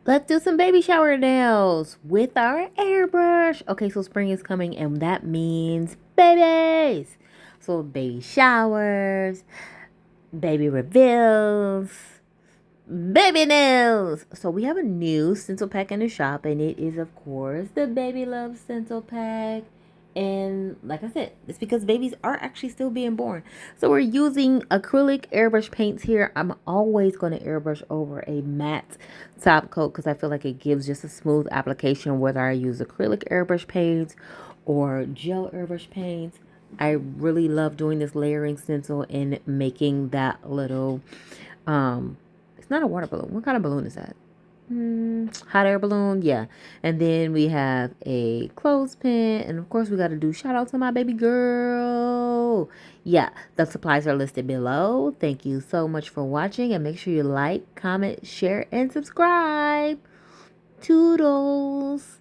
Let's do some baby shower nails with our airbrush. Okay, so spring is coming and that means babies. So baby showers, baby reveals, baby nails. So we have a new stencil pack in the shop, and it is of course the Baby Love stencil pack. And like I said, it's because babies are actually still being born. So we're using acrylic airbrush paints here. I'm always going to airbrush over a matte top coat because I feel like it gives just a smooth application, whether I use acrylic airbrush paints or gel airbrush paints. I really love doing this layering stencil and making that little it's not a water balloon. What kind of balloon is that? Hot air balloon, yeah. And then we have a clothespin, and of course we got to do shout out to my baby girl. Yeah, the supplies are listed below. Thank you so much for watching, and make sure you like, comment, share, and subscribe. Toodles.